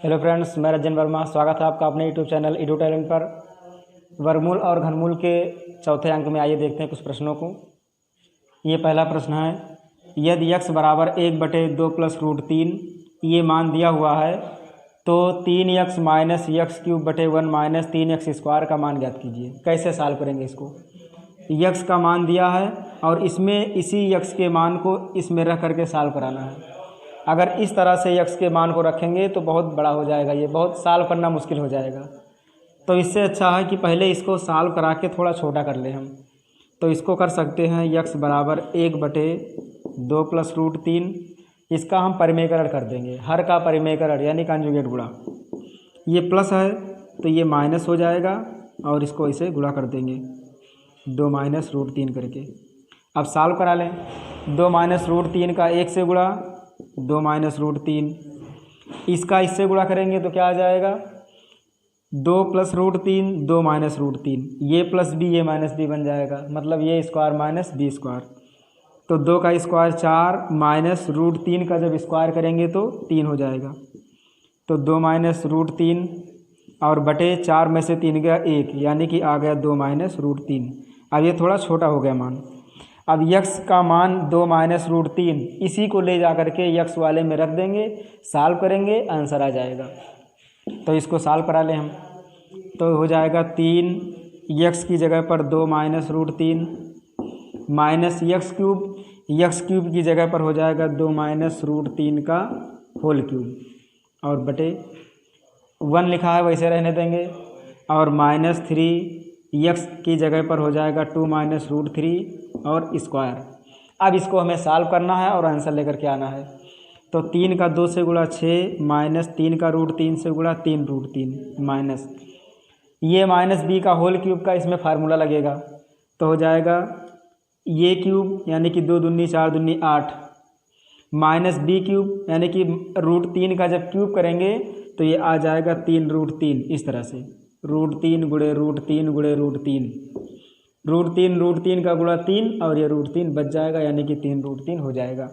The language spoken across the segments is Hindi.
हेलो फ्रेंड्स, मैं रंजन वर्मा। स्वागत है आपका अपने यूट्यूब चैनल ईडू टैलेंट पर। वर्गमूल और घनमूल के चौथे अंक में आइए देखते हैं कुछ प्रश्नों को। ये पहला प्रश्न है, यदि x बराबर 1/2 + √3 ये मान दिया हुआ है तो 3x - x³/1 - 3x² का मान ज्ञात कीजिए। कैसे सॉल्व करेंगे इसको? x का मान दिया है और इसमें इसी x के मान को इसमें रख करके सॉल्व कराना है। अगर इस तरह से x के मान को रखेंगे तो बहुत बड़ा हो जाएगा, ये बहुत सॉल्व करना मुश्किल हो जाएगा। तो इससे अच्छा है कि पहले इसको सॉल्व करा के थोड़ा छोटा कर लें हम। तो इसको कर सकते हैं x बराबर 1/2 + √3। इसका हम परिमेयकरण कर देंगे, हर का परिमेयकरण यानी कंजुगेट गुणा। ये प्लस है तो ये माइनस हो जाएगा और इसको इसे गुणा कर देंगे 2 - √3 करके। अब सॉल्व करा लें। 2 - √3 का 1 से गुणा, 2 - √3। इसका इससे गुणा करेंगे तो क्या आ जाएगा? 2 + √3, 2 - √3। ये प्लस b ये माइनस b बन जाएगा, मतलब ये स्क्वायर माइनस b स्क्वायर। तो 2 का स्क्वायर 4 माइनस √3 का जब स्क्वायर करेंगे तो 3 हो जाएगा। तो 2 - √3 और बटे 4 में से 3 गया 1, यानी कि आ गया 2 - √3। अब ये थोड़ा छोटा हो गया मान। अब x का मान 2 - √3 इसी को ले जा करके x वाले में रख देंगे, सॉल्व करेंगे, आंसर आ जाएगा। तो इसको सॉल्व करा लें हम। तो हो जाएगा 3 x की जगह पर 2 - √3 माइनस x³ की जगह पर हो जाएगा 2 - √3 का होल क्यूब और बटे 1 लिखा है वैसे रहने देंगे। और -3 x की जगह पर हो जाएगा 2 - √3 और स्क्वायर। अब इसको हमें सॉल्व करना है और आंसर लेकर के आना है। तो 3 का 2 से गुणा 6 माइनस 3 का √3 से गुणा 3 √3 माइनस ये माइनस b का होल क्यूब का इसमें फार्मूला लगेगा। तो हो जाएगा ये क्यूब यानी कि 2 दूनी 4 दूनी 8 माइनस b³ यानी कि √3 का जब क्यूब करेंगे तो ये आ जाएगा 3 √3। इस तरह से √3 गुणे √3 गुणे √3 √3 का गुणा 3 और ये √3 बच जाएगा, यानी कि 3 √3 हो जाएगा।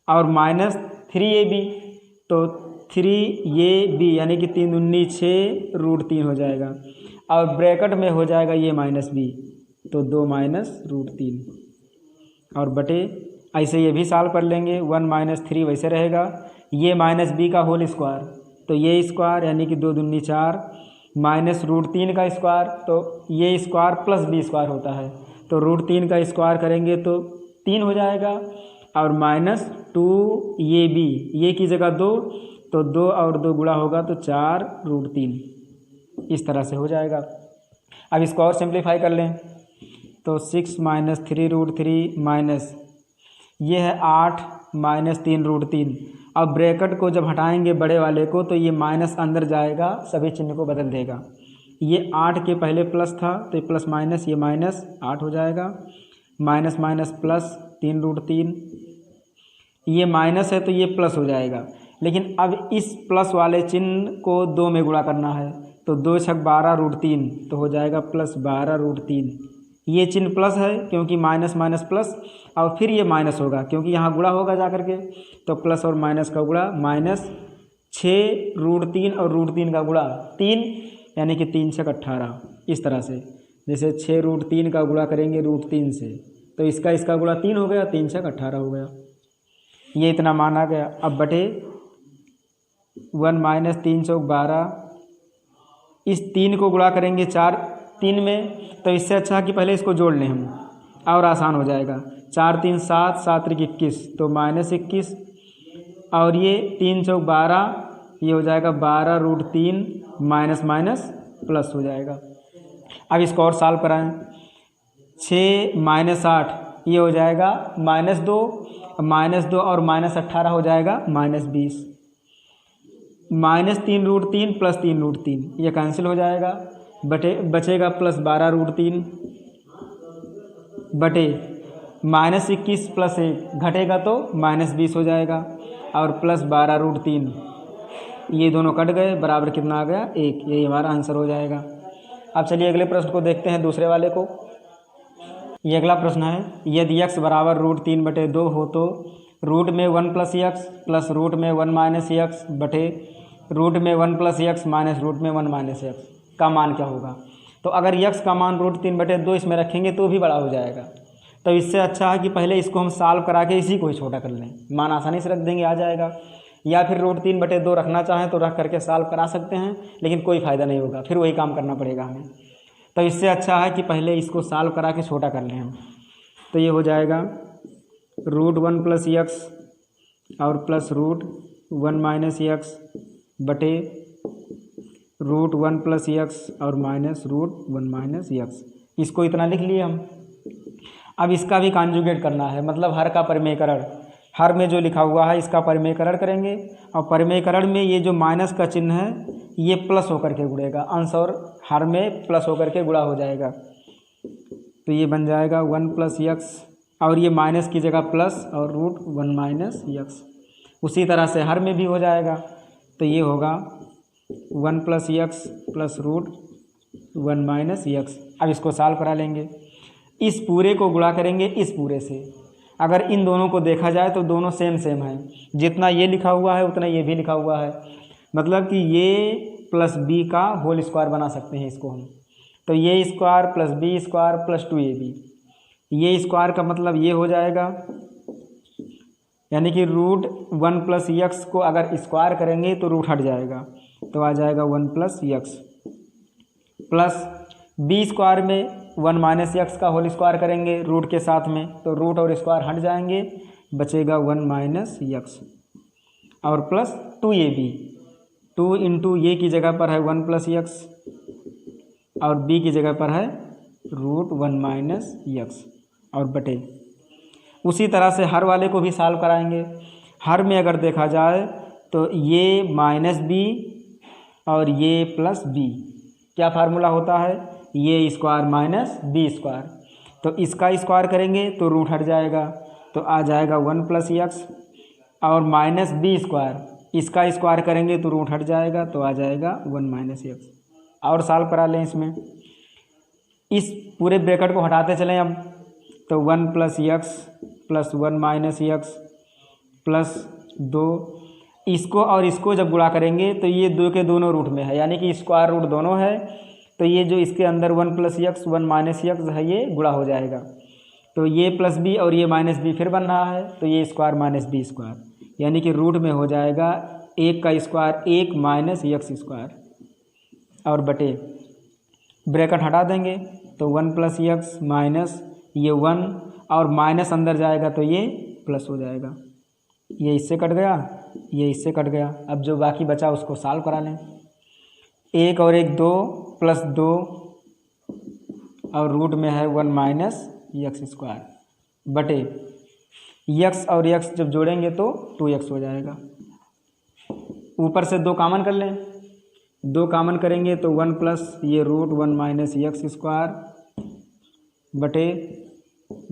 और माइनस 3ab, तो 3ab यानी कि 3 दूनी 6 √3 हो जाएगा। और ब्रैकेट में हो जाएगा ये माइनस b, तो 2 - √3 और बटे ऐसे ये भी सॉल्व कर लेंगे। 1 - 3 वैसे रहेगा, ये माइनस b का होल स्क्वायर, तो ये स्क्वायर यानी कि 2 दूनी 4 माइनस √3 का स्क्वायर, तो ये स्क्वायर प्लस b स्क्वायर होता है, तो √3 का स्क्वायर करेंगे तो 3 हो जाएगा। और -2 ये b, ये की जगह 2, तो 2 और 2 गुणा होगा तो 4 √3 इस तरह से हो जाएगा। अब इसको और सिंप्लीफाई कर लें तो 6 - 3 √3 माइनस ये है 8 - 3 √3। अब ब्रैकेट को जब हटाएंगे बड़े वाले को तो ये माइनस अंदर जाएगा, सभी चिन्ह को बदल देगा। ये 8 के पहले प्लस था तो ये प्लस माइनस, ये माइनस 8 हो जाएगा, माइनस माइनस प्लस 3 √3। ये माइनस है तो ये प्लस हो जाएगा, लेकिन अब इस प्लस वाले चिन्ह को 2 में गुणा करना है, तो 2 × 12 √3 तो हो जाएगा प्लस 12 √3। ये चिन्ह प्लस है क्योंकि माइनस माइनस प्लस, और फिर ये माइनस होगा क्योंकि यहाँ गुणा होगा जा करके, तो प्लस और माइनस का गुणा माइनस 6 √3 और √3 का गुणा 3 यानी कि 3 × 18। इस तरह से जैसे 6 √3 का गुणा करेंगे √3 से तो इसका गुणा 3 हो गया, 3 × 18 हो गया। ये इतना मान आ गया। अब बटे 1 - 3 × 12, इस 3 को गुणा करेंगे 3 में, तो इससे अच्छा कि पहले इसको जोड़ लें हम और आसान हो जाएगा। 4 3 7 7 3 21, तो -21 और ये 3 × 12 ये हो जाएगा 12 √3 माइनस माइनस प्लस हो जाएगा। अब इसको और सॉल्व कराएं। 6 - 8 ये हो जाएगा -2 और -18 हो जाएगा -20। -3 √3 प्लस 3 √3 ये कैंसिल हो जाएगा, बचेगा प्लस 12 √3 बटे -21 प्लस 1 घटेगा तो -20 हो जाएगा, और प्लस 12 √3 ये दोनों कट गए, बराबर कितना आ गया 1। यही हमारा आंसर हो जाएगा। अब चलिए अगले प्रश्न को देखते हैं, दूसरे वाले को। ये अगला प्रश्न है, यदि x बराबर √3/2 हो तो रूट में 1 + x प्लस रूट में 1 - x बटे रूट में 1 + x माइनस रूट में 1 - x का मान क्या होगा। तो अगर x का मान √3/2 इसमें रखेंगे तो भी बड़ा हो जाएगा। तो इससे अच्छा है कि पहले इसको हम सॉल्व करा के इसी को ही छोटा कर लें, मान आसानी से रख देंगे आ जाएगा। या फिर √3/2 रखना चाहें तो रख करके सॉल्व करा सकते हैं, लेकिन कोई फ़ायदा नहीं होगा, फिर वही काम करना पड़ेगा हमें। तो इससे अच्छा है कि पहले इसको सॉल्व करा के छोटा कर लें हम। तो ये हो जाएगा √1 + x और प्लस √1 - x बटे √1 + x और माइनस √1 - x। इसको इतना लिख लिए हम। अब इसका भी कॉन्जुगेट करना है, मतलब हर का परिमेयकरण, हर में जो लिखा हुआ है इसका परिमेयकरण करेंगे। और परिमेयकरण में ये जो माइनस का चिन्ह है ये प्लस होकर के गुणेगा, अंश और हर में प्लस होकर के गुणा हो जाएगा। तो ये बन जाएगा 1 + x और ये माइनस की जगह प्लस और √1 - x। उसी तरह से हर में भी हो जाएगा। तो ये होगा 1 + x प्लस √1 - x। अब इसको सॉल्व करा लेंगे, इस पूरे को गुणा करेंगे इस पूरे से। अगर इन दोनों को देखा जाए तो दोनों सेम सेम है, जितना ये लिखा हुआ है उतना ये भी लिखा हुआ है, मतलब कि ये प्लस बी का होल स्क्वायर बना सकते हैं इसको हम। तो ये square plus B square plus 2ab, ये स्क्वायर का मतलब ये हो जाएगा, यानी कि √1 + x को अगर स्क्वायर करेंगे तो रूट हट जाएगा, तो आ जाएगा 1 + x प्लस बी स्क्वायर में 1 - x का होल स्क्वायर करेंगे रूट के साथ में, तो रूट और स्क्वायर हट जाएंगे, बचेगा 1 - x और प्लस 2ab। 2 × ये की जगह पर है 1 + x और b की जगह पर है √1 - x और बटे। उसी तरह से हर वाले को भी सॉल्व कराएंगे। हर में अगर देखा जाए तो ये -b और ये प्लस b, क्या फार्मूला होता है, ये स्क्वायर माइनस बी स्क्वायर। तो इसका स्क्वायर करेंगे तो रूट हट जाएगा, तो आ जाएगा 1 + x और माइनस बी स्क्वायर, इसका स्क्वायर करेंगे तो रूट हट जाएगा, तो आ जाएगा 1 - x। और सॉल्व करा लें इसमें, इस पूरे ब्रैकेट को हटाते चलें अब। तो 1 + x प्लस 1 - x प्लस 2, इसको और इसको जब गुणा करेंगे तो ये 2 के दोनों रूट में है, यानी कि स्क्वायर रूट दोनों है। तो ये जो इसके अंदर 1 + x 1 - x है ये गुणा हो जाएगा। तो ये प्लस बी और ये माइनस बी फिर बन रहा है, तो ये स्क्वायर माइनस बी स्क्वायर, यानी कि रूट में हो जाएगा 1 का स्क्वायर 1 - x स्क्वायर और बटे ब्रैकेट हटा देंगे तो 1 + x माइनस ये 1 और माइनस अंदर जाएगा तो ये प्लस हो जाएगा। ये इससे कट गया, ये इससे कट गया। अब जो बाकी बचा उसको सॉल्व करा लें। 1 और 1 2 प्लस 2 और रूट में है 1 - x स्क्वायर बटे x और x जब जोड़ेंगे तो 2x हो जाएगा। ऊपर से 2 कॉमन कर लें, 2 कॉमन करेंगे तो 1 प्लस ये √1 - x स्क्वायर बटे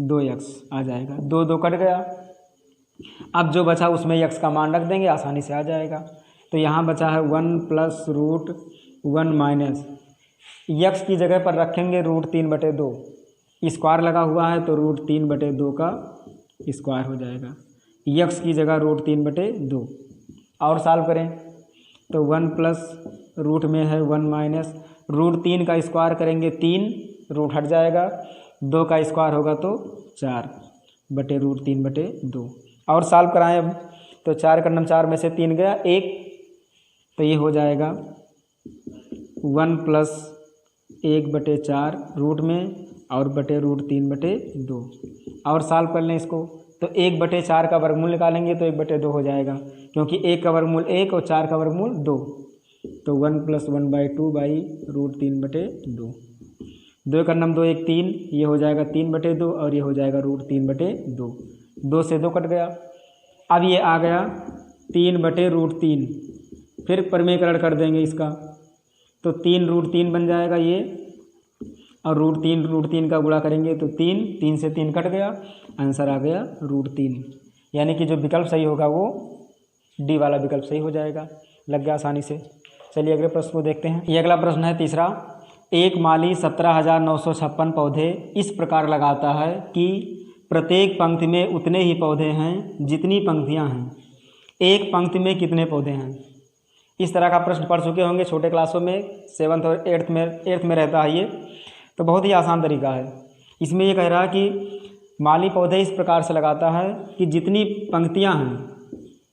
2x आ जाएगा। 2 2 कट गया। अब जो बचा उसमें x का मान रख देंगे, आसानी से आ जाएगा। तो यहाँ बचा है 1 प्लस √1 x की जगह पर रखेंगे √3/2, स्क्वायर लगा हुआ है तो √3/2 का स्क्वायर हो जाएगा, x की जगह √3/2। और सॉल्व करें तो 1 प्लस रूट में है 1 √3 का स्क्वायर करेंगे 3, रूट हट जाएगा, 2 का स्क्वायर होगा तो 4 बटे √3/2। और सॉल्व कराएं अब तो 4 का 4 में से 3 गया 1, तो ये हो जाएगा 1 प्लस 1/4 रूट में और बटे √3/2। और सॉल्व कर लें इसको तो 1/4 का वर्गमूल निकालेंगे तो 1/2 हो जाएगा, क्योंकि 1 का वर्गमूल 1 और 4 का वर्गमूल 2। तो 1 + 1/2/√3/2। 2 का 2 1 3, ये हो जाएगा 3/2 और ये हो जाएगा √3/2। 2 से 2 कट गया। अब ये आ गया 3/√3, फिर परिमेयकरण कर देंगे इसका तो 3√3 बन जाएगा ये, और √3 का गुणा करेंगे तो 3 से 3 कट गया, आंसर आ गया √3। यानी कि जो विकल्प सही होगा वो डी वाला विकल्प सही हो जाएगा। लग गया आसानी से। चलिए अगले प्रश्न को देखते हैं। ये अगला प्रश्न है तीसरा। एक माली 17,956 पौधे इस प्रकार लगाता है कि प्रत्येक पंक्ति में उतने ही पौधे हैं जितनी पंक्तियां हैं। एक पंक्ति में कितने पौधे हैं? इस तरह का प्रश्न पढ़ चुके होंगे छोटे क्लासों में, 7th और 8th में रहता है ये। तो बहुत ही आसान तरीका है। इसमें ये कह रहा है कि माली पौधे इस प्रकार से लगाता है कि जितनी पंक्तियां हैं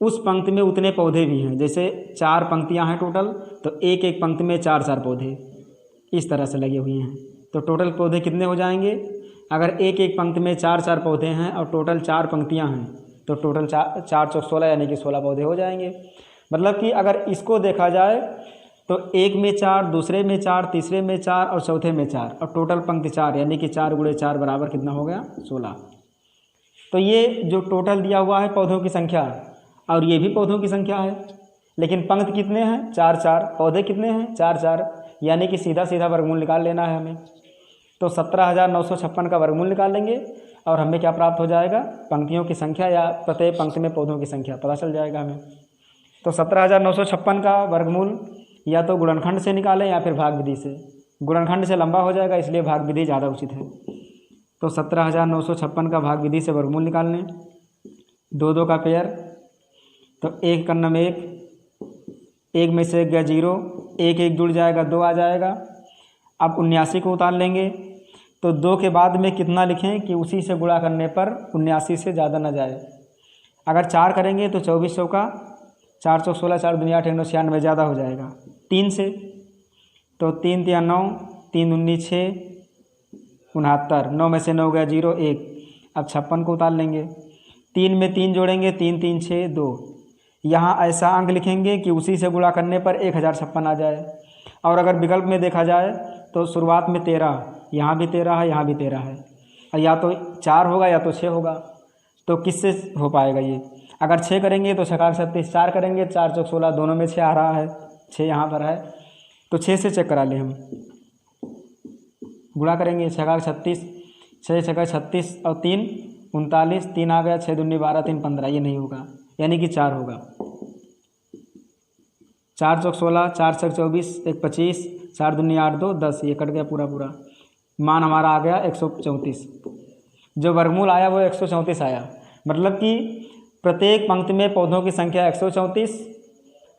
उस पंक्ति में उतने पौधे भी हैं। जैसे 4 पंक्तियां हैं टोटल, तो एक एक पंक्ति में 4-4 पौधे इस तरह से लगे हुए हैं। तो टोटल पौधे कितने हो जाएंगे? अगर एक एक पंक्ति में 4-4 पौधे हैं और टोटल 4 पंक्तियां हैं तो टोटल 4 चौक 16 यानी कि 16 पौधे हो जाएंगे। मतलब कि अगर इसको देखा जाए तो एक में 4, दूसरे में 4, तीसरे में 4 और चौथे में 4 और टोटल पंक्ति 4 यानी कि 4 × 4 बराबर कितना हो गया? 16। तो ये जो टोटल दिया हुआ है पौधों की संख्या, और ये भी पौधों की संख्या है, लेकिन पंक्ति कितने हैं? 4-4। पौधे कितने हैं? 4-4। यानी कि सीधा सीधा वर्गमूल निकाल लेना है हमें। तो 17,956 का वर्गमूल निकाल लेंगे और हमें क्या प्राप्त हो जाएगा? पंक्तियों की संख्या या प्रत्येक पंक्ति में पौधों की संख्या पता चल जाएगा हमें। तो 17,956 का वर्गमूल या तो गुणनखंड से निकालें या फिर भाग विधि से। गुणनखंड से लंबा हो जाएगा, इसलिए भाग विधि ज़्यादा उचित है। तो 17,956 का भाग विधि से वर्गमूल निकाल लें। 2-2 का पेयर, तो 1 का नम 1 में से 1 गया 0, 1 जुड़ जाएगा 2 आ जाएगा। अब 79 को उतार लेंगे, तो 2 के बाद में कितना लिखें कि उसी से गुणा करने पर 79 से ज़्यादा न जाए। अगर 4 करेंगे तो 24 का 4 चौक 16, 4 दूनी 8, 9 96 ज़्यादा हो जाएगा। 3 से तो 3 3 9, 3 19 6 69, 9 में से 9 गया 0 1। अब 56 को उतार लेंगे, 3 में 3 जोड़ेंगे, 3 3 6 2। यहाँ ऐसा अंक लिखेंगे कि उसी से गुणा करने पर 1056 आ जाए। और अगर विकल्प में देखा जाए तो शुरुआत में 13, यहाँ भी 13 है, यहाँ भी 13 है, और या तो 4 होगा या तो 6 होगा। तो किससे हो पाएगा ये? अगर 6 करेंगे तो 6 का 36, 4 करेंगे 4 चौक 16, दोनों में 6 आ रहा है, 6 यहाँ पर है, तो 6 से चेक करा लें हम। गुणा करेंगे 6 का 36, 6 का 36 और 3 39, 3 आ गया, 6 दूनी 12, 3 15, ये नहीं होगा, यानी कि 4 होगा। 4 चौक 16, 4 छक 24, 1 25, 4 दूनी 8 2 10, ये कट गया पूरा पूरा। मान हमारा आ गया 134। जो वर्गमूल आया वो 134 आया। मतलब कि प्रत्येक पंक्ति में पौधों की संख्या 134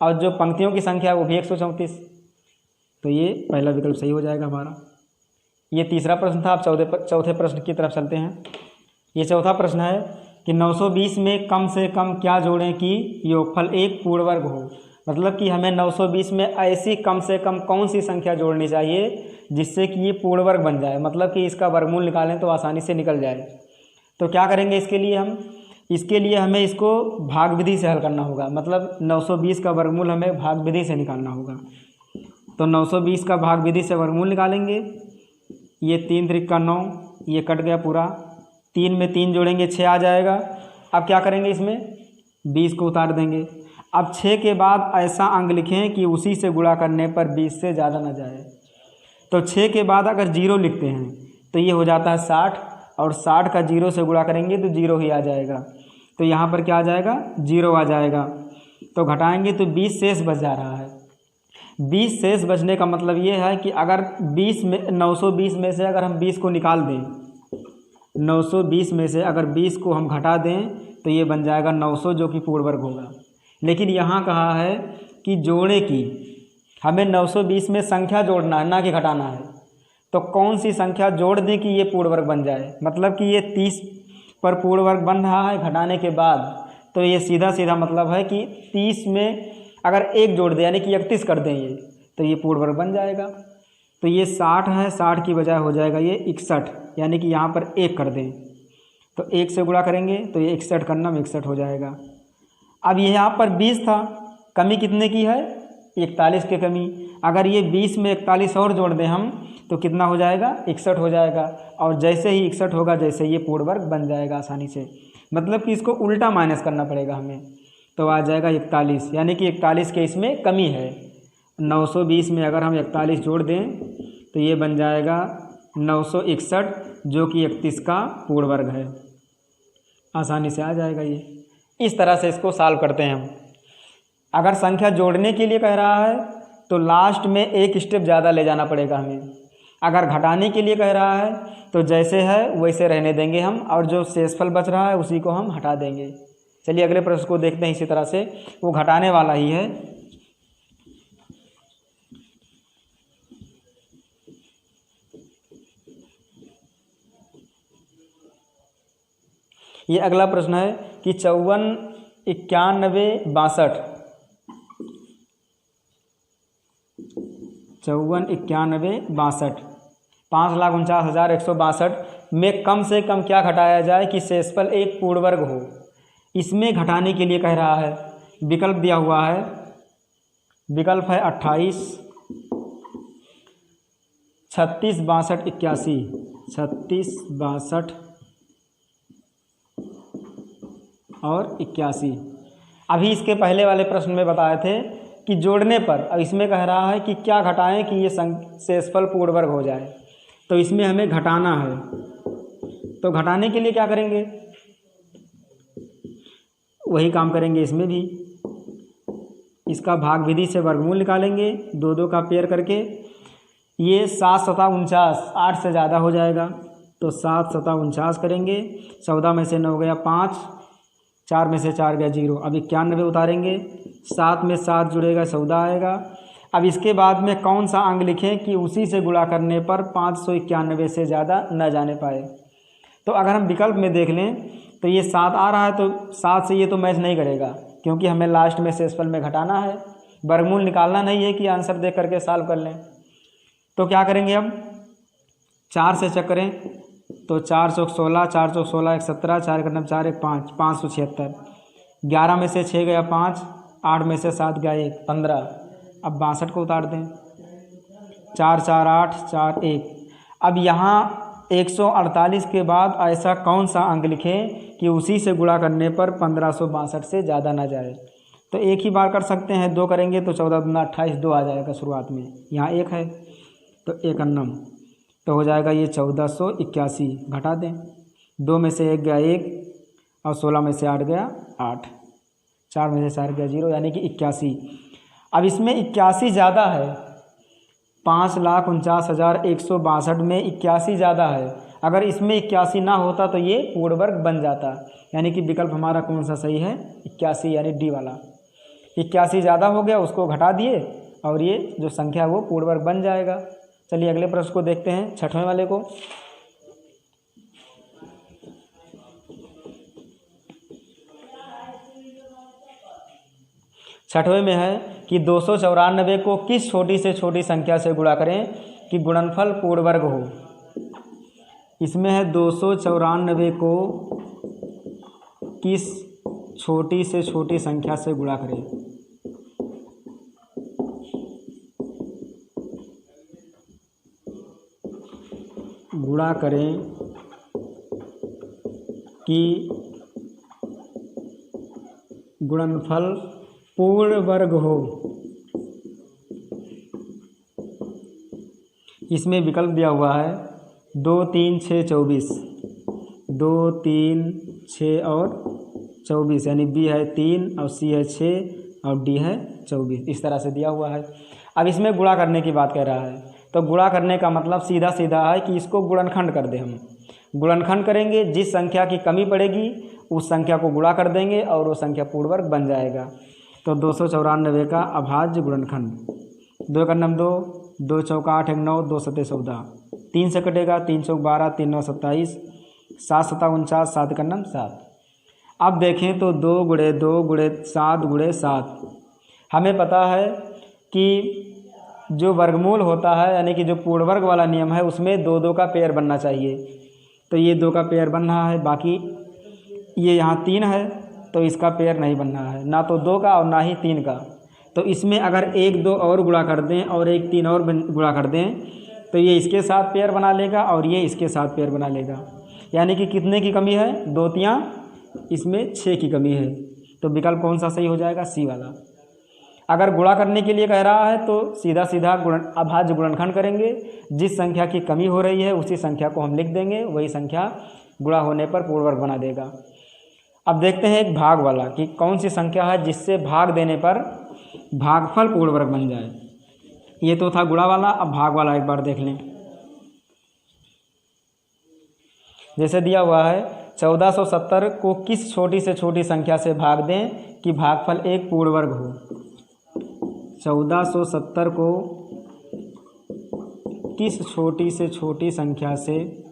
और जो पंक्तियों की संख्या है वो भी 134। तो ये पहला विकल्प सही हो जाएगा हमारा। ये तीसरा प्रश्न था। अब चौथे प्रश्न की तरफ चलते हैं। ये चौथा प्रश्न है कि 920 में कम से कम क्या जोड़ें कि योगफल एक पूर्ण वर्ग हो। मतलब कि हमें 920 में ऐसी कम से कम कौन सी संख्या जोड़नी चाहिए जिससे कि ये पूर्ण वर्ग बन जाए, मतलब कि इसका वर्गमूल निकालें तो आसानी से निकल जाए। तो क्या करेंगे इसके लिए हम? इसके लिए हमें इसको भाग विधि से हल करना होगा। मतलब 920 का वर्गमूल हमें भाग विधि से निकालना होगा। तो 920 का भाग विधि से वर्गमूल निकालेंगे। ये 3 त्रिक का 9, ये कट गया पूरा। 3 में 3 जोड़ेंगे 6 आ जाएगा। अब क्या करेंगे इसमें? 20 को उतार देंगे। अब 6 के बाद ऐसा अंक लिखें कि उसी से गुणा करने पर 20 से ज़्यादा न जाए। तो 6 के बाद अगर 0 लिखते हैं तो ये हो जाता है 60, और 60 का 0 से गुणा करेंगे तो 0 ही आ जाएगा। तो यहाँ पर क्या आ जाएगा? 0 आ जाएगा। तो घटाएंगे तो 20 शेष बच जा रहा है। 20 शेष बचने का मतलब ये है कि अगर 920 में से अगर हम 20 को निकाल दें, 920 में से अगर 20 को हम घटा दें तो ये बन जाएगा 900, जो कि पूर्ण वर्ग होगा। लेकिन यहाँ कहा है कि जोड़े की, हमें 920 में संख्या जोड़ना है, ना कि घटाना है। तो कौन सी संख्या जोड़ दें कि ये पूर्ण वर्ग बन जाए? मतलब कि ये 30 पर पूर्ण वर्ग बन रहा है घटाने के बाद, तो ये सीधा सीधा मतलब है कि 30 में अगर 1 जोड़ दें यानी कि 31 कर दें ये, तो ये पूर्ण वर्ग बन जाएगा। तो ये 60 है, 60 की बजाय हो जाएगा ये 61, यानी कि यहाँ पर 1 कर दें तो 1 से गुणा करेंगे तो ये 61 करना 61 हो जाएगा। अब ये यहाँ पर 20 था, कमी कितने की है? 41 की कमी। अगर ये 20 में 41 और जोड़ दें हम तो कितना हो जाएगा? 61 हो जाएगा। और जैसे ही 61 होगा जैसे ये पूर्ण वर्ग बन जाएगा आसानी से। मतलब कि इसको उल्टा माइनस करना पड़ेगा हमें, तो आ जाएगा 41, यानी कि 41 के इसमें कमी है। 920 में अगर हम 41 जोड़ दें तो ये बन जाएगा 961, जो कि 31 का पूर्ण वर्ग है। आसानी से आ जाएगा ये। इस तरह से इसको सॉल्व करते हैं हम। अगर संख्या जोड़ने के लिए कह रहा है तो लास्ट में एक स्टेप ज़्यादा ले जाना पड़ेगा हमें। अगर घटाने के लिए कह रहा है तो जैसे है वैसे रहने देंगे हम, और जो शेषफल बच रहा है उसी को हम हटा देंगे। चलिए अगले प्रश्न को देखते हैं। इसी तरह से वो घटाने वाला ही है। ये अगला प्रश्न है कि 54, 91, 62, 54, 91, 62, 5,49,162 में कम से कम क्या घटाया जाए कि शेषफल एक पूर्ण वर्ग हो। इसमें घटाने के लिए कह रहा है, विकल्प दिया हुआ है, विकल्प है 28, 36, 62, 81, 36, 62 और 81। अभी इसके पहले वाले प्रश्न में बताए थे कि जोड़ने पर, अब इसमें कह रहा है कि क्या घटाएं कि ये शेषफल पूर्ण वर्ग हो जाए। तो इसमें हमें घटाना है, तो घटाने के लिए क्या करेंगे, वही काम करेंगे इसमें भी। इसका भाग विधि से वर्गमूल निकालेंगे, 2 का पेयर करके। ये 7 सता 49, 8 से ज़्यादा हो जाएगा, तो 7 सता 49 करेंगे। 14 में से 9 गया 5, 4 में से 4 गया 0। अब 91 उतारेंगे, 7 में 7 जुड़ेगा 14 आएगा। अब इसके बाद में कौन सा अंक लिखें कि उसी से गुणा करने पर 591 से ज़्यादा न जाने पाए। तो अगर हम विकल्प में देख लें तो ये 7 आ रहा है, तो 7 से ये तो मैच नहीं करेगा, क्योंकि हमें लास्ट में शेषफल में घटाना है, वर्गमूल निकालना नहीं है कि आंसर देख करके सॉल्व कर लें। तो क्या करेंगे, अब 4 से चेक करें तो 4 चौक 16, 4 चौक 16, 1 17, 4 का 4 1 5, 576। 11 में से 6 गया 5, 8 में से 7 गया 1, 15। अब 62 को उतार दें, 4 4 8, 4 1। अब यहाँ 148 के बाद ऐसा कौन सा अंक लिखें कि उसी से गुणा करने पर 1562 से ज़्यादा ना जाए। तो एक ही बार कर सकते हैं, 2 करेंगे तो 14 दूना 28, 2 आ जाएगा शुरुआत में, यहाँ 1 है तो 1 अन्नम, तो हो जाएगा ये 1481। घटा दें, 2 में से 1 गया 1 और 16 में से 8 गया 8, 4 में से 4 गया 0, यानी कि 81। अब इसमें 81 ज़्यादा है, 5,49,162 में 81 ज़्यादा है। अगर इसमें 81 ना होता तो ये पूर्ण वर्ग बन जाता, यानी कि विकल्प हमारा कौन सा सही है, 81, यानी डी वाला। 81 ज़्यादा हो गया, उसको घटा दिए और ये जो संख्या वो पूर्ण वर्ग बन जाएगा। चलिए अगले प्रश्न को देखते हैं, 6वें वाले को। छठवें में है कि 294 को किस छोटी से छोटी संख्या से गुणा करें कि गुणनफल पूर्ण वर्ग हो। इसमें है 294 को किस छोटी से छोटी संख्या से गुणा करें। गुणा करें कि गुणनफल पूर्ण वर्ग हो। इसमें विकल्प दिया हुआ है 2 3 6 24, 2 3 6 और 24, यानी बी है 3 और सी है 6 और डी है 24, इस तरह से दिया हुआ है। अब इसमें गुणा करने की बात कह रहा है, तो गुणा करने का मतलब सीधा सीधा है कि इसको गुणनखंड कर दें। हम गुणनखंड करेंगे, जिस संख्या की कमी पड़ेगी उस संख्या को गुणा कर देंगे और वो संख्या पूर्ण वर्ग बन जाएगा। तो 294 का अभाज्य गुणनखंड, 2 का 2, 2 चौका 8 1 9, 2 सते 14, 3 से कटेगा, 3 चौक 12, 3 9 27, 7 सता 49, 7 का 7। अब देखें तो 2 गुणे 2 गुणे 7 गुणे 7, हमें पता है कि जो वर्गमूल होता है, यानी कि जो पूर्ण वर्ग वाला नियम है, उसमें 2 2 का पेयर बनना चाहिए। तो ये 2 का पेयर बन रहा है, बाकी ये यहाँ 3 है तो इसका पेयर नहीं बन रहा है, ना तो 2 का और ना ही 3 का। तो इसमें अगर 1 2 और गुणा कर दें और 1 3 और गुणा कर दें तो ये इसके साथ पेयर बना लेगा और ये इसके साथ पेयर बना लेगा। यानी कि कितने की कमी है, 2 तियाँ, इसमें 6 की कमी है। तो विकल्प कौन सा सही हो जाएगा, सी वाला। अगर गुणा करने के लिए कह रहा है तो सीधा सीधा अभाज्य गुणनखंड करेंगे, जिस संख्या की कमी हो रही है उसी संख्या को हम लिख देंगे, वही संख्या गुणा होने पर पूर्ण वर्ग बना देगा। अब देखते हैं एक भाग वाला कि कौन सी संख्या है जिससे भाग देने पर भागफल पूर्ण वर्ग बन जाए। ये तो था गुणा वाला, अब भाग वाला एक बार देख लें। जैसे दिया हुआ है 1470 को किस छोटी से छोटी संख्या से भाग दें कि भागफल एक पूर्ण वर्ग हो। 1470 को किस छोटी से छोटी संख्या से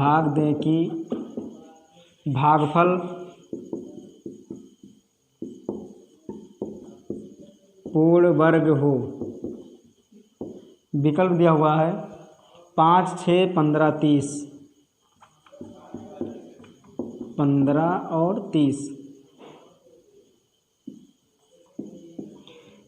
भाग दें कि भागफल पूर्ण वर्ग हो। विकल्प दिया हुआ है 5, 6, 15, 30, 15 और 30।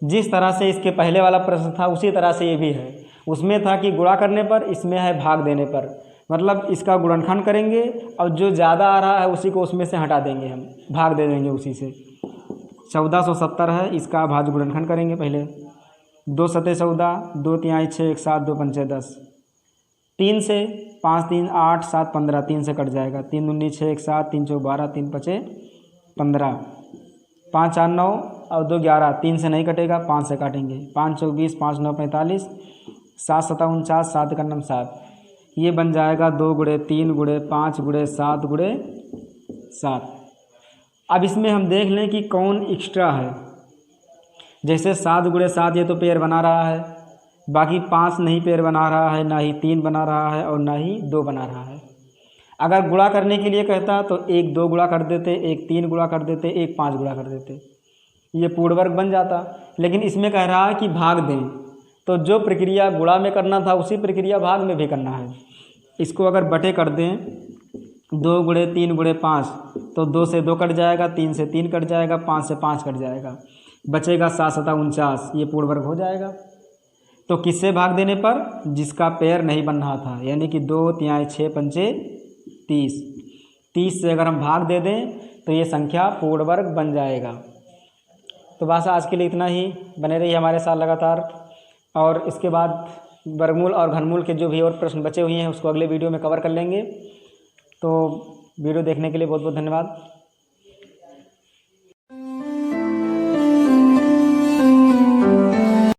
जिस तरह से इसके पहले वाला प्रश्न था उसी तरह से ये भी है। उसमें था कि गुणा करने पर, इसमें है भाग देने पर। मतलब इसका गुणनखंड करेंगे और जो ज़्यादा आ रहा है उसी को उसमें से हटा देंगे, हम भाग दे देंगे उसी से। 1470 है, इसका भाज्य गुणनखंड करेंगे पहले। 2 सते 14, 2 तिहाई 6, 1 7, 2 पंचे 10। 3 से 5 3 8 7 15, 3 से कट जाएगा। 3 दूनी 6, 1 7, 3 चौक 12, 3 पचे 15, 5 4 9 और 2 11। 3 से नहीं कटेगा, 5 से काटेंगे। 5 चौक 20, 5 9 45, 7 7 49, 7 का नम 7। ये बन जाएगा 2 गुणे 3 गुणे 5 गुणे 7 गुणे 7। अब इसमें हम देख लें कि कौन एक्स्ट्रा है। जैसे 7 गुणे 7 ये तो पेयर बना रहा है, बाकी 5 नहीं पेयर बना रहा है, ना ही 3 बना रहा है और ना ही 2 बना रहा है। अगर गुणा करने के लिए कहता तो 1 2 गुणा कर देते, 1 3 गुणा कर देते, 1 5 गुणा कर देते, ये पूर्ण वर्ग बन जाता। लेकिन इसमें कह रहा है कि भाग दें, तो जो प्रक्रिया गुणा में करना था उसी प्रक्रिया भाग में भी करना है। इसको अगर बटे कर दें 2 गुणे 3 गुणे 5, तो 2 से 2 कट जाएगा, 3 से 3 कट जाएगा, 5 से 5 कट जाएगा, बचेगा 7 7 49, ये पूर्ण वर्ग हो जाएगा। तो किससे भाग देने पर? जिसका पेयर नहीं बन रहा था, यानी कि 2 तिहाई 6 पंचे 30। 30 से अगर हम भाग दे दें तो ये संख्या पूर्ण वर्ग बन जाएगा। तो बस आज के लिए इतना ही। बने रहिए हमारे साथ लगातार, और इसके बाद वर्गमूल और घनमूल के जो भी और प्रश्न बचे हुए हैं उसको अगले वीडियो में कवर कर लेंगे। तो वीडियो देखने के लिए बहुत बहुत धन्यवाद।